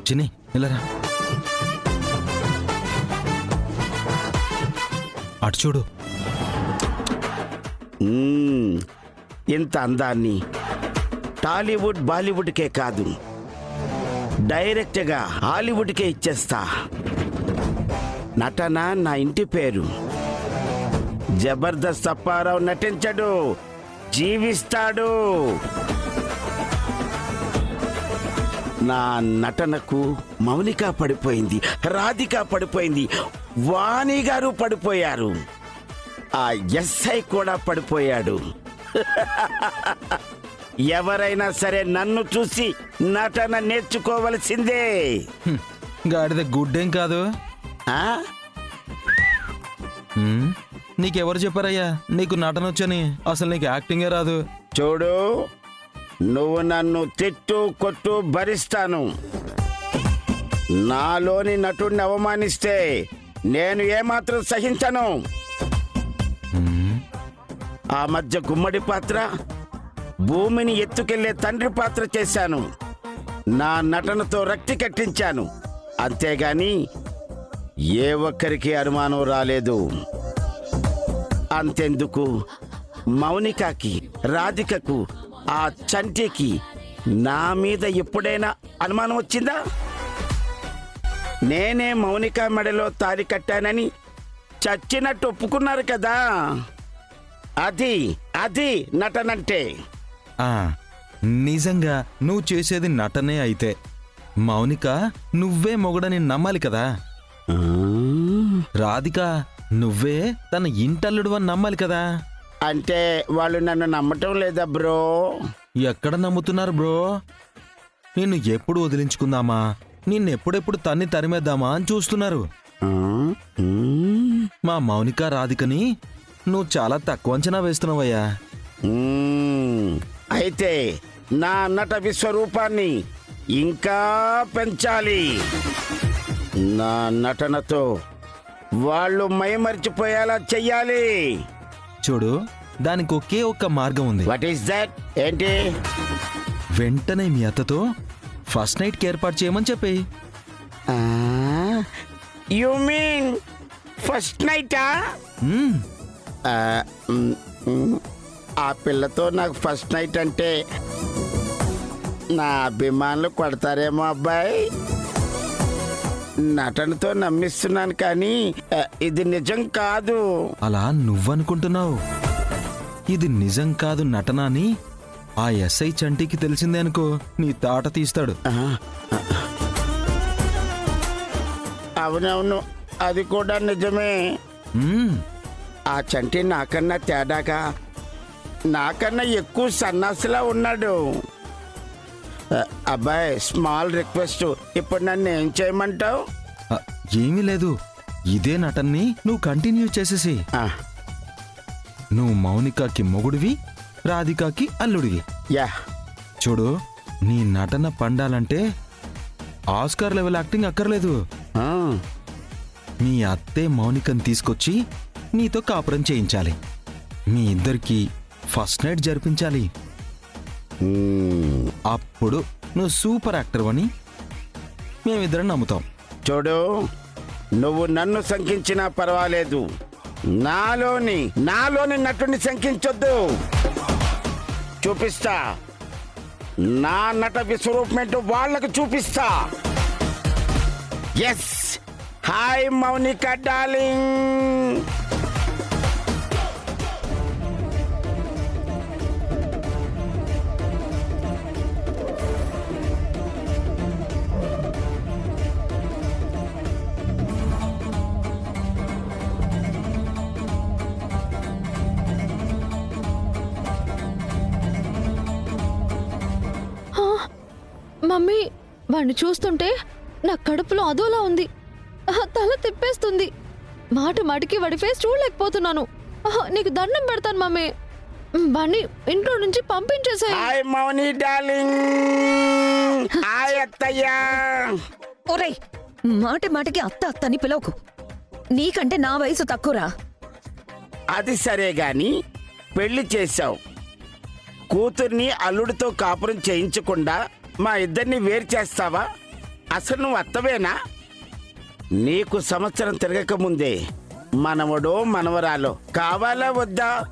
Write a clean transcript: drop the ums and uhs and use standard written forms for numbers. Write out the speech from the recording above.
చిన్ని ఇలారా. అటు చూడు. ఇంత అందాన్ని టాలీవుడ్ బాలీవుడ్కే కాదు, డైరెక్ట్గా హాలీవుడ్కే ఇచ్చేస్తా. నటన నా ఇంటి పేరు. జబర్దస్త్ అప్పారావు నటించడు, జీవిస్తాడు. నా నటనకు మౌనిక పడిపోయింది, రాధిక పడిపోయింది, వాణి గారు పడిపోయారు, ఆ ఎస్ఐ కూడా పడిపోయాడు. ఎవరైనా సరే నన్ను చూసి నటన నేర్చుకోవలసిందే. గాడిద గుడ్డేం కాదు. ఆ? నీకెవరు చెప్పారయ్యా నీకు నటన వచ్చని? అసలు నీకు యాక్టింగే రాదు. చూడు, నువ్వు నన్ను తిట్టు కొట్టు భరిస్తాను. నాలోని నటుడిని అవమానిస్తే నేను ఏమాత్రం సహించను. ఆ మధ్య గుమ్మడి పాత్ర, భూమిని ఎత్తుకెళ్లే తండ్రి పాత్ర చేశాను. నా నటనతో రక్తి కట్టించాను, అంతేగాని ఏ ఒక్కరికి అనుమానం రాలేదు. అంతెందుకు, మౌనికకి, రాధికకు, ఆ చంటికి నా మీద ఎప్పుడైనా అనుమానం వచ్చిందా? నేనే మౌనిక మెడలో తాలి కట్టానని చచ్చినట్టు ఒప్పుకున్నారు కదా. అది అది నటనంటే. నిజంగా నువ్వు చేసేది నటనే అయితే మౌనిక నువ్వే మొగుడని నమ్మాలి కదా. రాధిక నువ్వే తన ఇంటల్లుడు అని నమ్మాలి కదా. అంటే వాళ్ళు నన్ను నమ్మటం లేదా బ్రో? ఎక్కడ నమ్ముతున్నారు బ్రో? నిన్ను ఎప్పుడు వదిలించుకుందామా, నిన్నెప్పుడెప్పుడు తన్ని తరిమేద్దామా అని చూస్తున్నారు. మా మౌనిక రాధికని నువ్వు చాలా తక్కువ అంచనా వేస్తున్నావయ్యా. అయితే నా నట విశ్వరూపాన్ని ఇంకా పెంచాలి. నా నటనతో వాళ్ళు మైమరిచిపోయేలా చెయ్యాలి. చూడు, దానికి ఒకే ఒక్క మార్గం ఉంది. What is that? ఏంటి? వెంటనే మీ అత్తతో ఫస్ట్ నైట్ కి ఏర్పాటు చేయమని చెప్పి. యు మీన్ ఫస్ట్ నైటా? ఆ పిల్లతో నాకు ఫస్ట్ నైట్ అంటే నా అభిమానులు కొడతారేమో అబ్బాయి. నటనతో నమ్మిస్తున్నాను కానీ ఇది నిజం కాదు. అలా నువ్వనుకుంటున్నావు. ఇది నిజం కాదు నటన అని ఆ ఎస్ఐ చంటికి తెలిసిందే అనుకో, నీ తాట తీస్తాడు. అవునవును, అది కూడా నిజమే. ఆ చంటి నాకన్నా తేడాగా, నాకన్నా ఎక్కువ సన్నాసిలా ఉన్నాడు. అబ్బాయి, స్మాల్ రిక్వెస్ట్, ఇప్పుడు నన్ను ఏం చేయమంటావు? ఏమీ లేదు, ఇదే నటన్ని నువ్వు కంటిన్యూ చేసేసి. నువ్వు మౌనికకి మొగుడివి, రాధికకి అల్లుడివి. యా, చూడు, నీ నటన పండాలంటే ఆస్కార్ లెవెల్ యాక్టింగ్ అక్కర్లేదు. మీ అత్తే మౌనికని తీసుకొచ్చి నీతో కాపురం చేయించాలి. మీ ఇద్దరికి ఫస్ట్ నైట్ జరిపించాలి. అప్పుడు నువ్వు సూపర్ యాక్టర్ అని మేమిద్దరం నమ్ముతాం. చూడు, నువ్వు నన్ను శంకించినా పర్వాలేదు, నాలోని నటుని శంకించొద్దు. చూపిస్తా, నా నట విశ్వరూపమేంటో వాళ్ళకు చూపిస్తా. Yes, hi Mounika darling. Mummy, వాణ్ణి చూస్తుంటే నా కడుపులో అదోలా ఉంది. తల తిప్పేస్తుంది. మాటికి వాడి ఫేస్ చూడలేకపోతున్నాను. నీకు దండం పెడతాను మమ్మీ, వాణ్ణి ఇంట్లో నుంచి పంపించేసాయి. హాయ్ మౌని డార్లింగ్. హాయ్ అత్తయ్య. ఒరేయ్, మాటికి అత్త అత్తని పిలవకు. నీకంటే నా వయసు తక్కువరా. అది సరే గాని, పెళ్లి చేశావు, కూతుర్ని అల్లుడితో కాపురం చేయించకుండా మా ఇద్దరిని వేరు చేస్తావా? అసలు నువ్వు అత్తవేనా? నీకు సంవత్సరం తిరగక ముందే మనవడో మనవరాలో కావాలా వద్దా?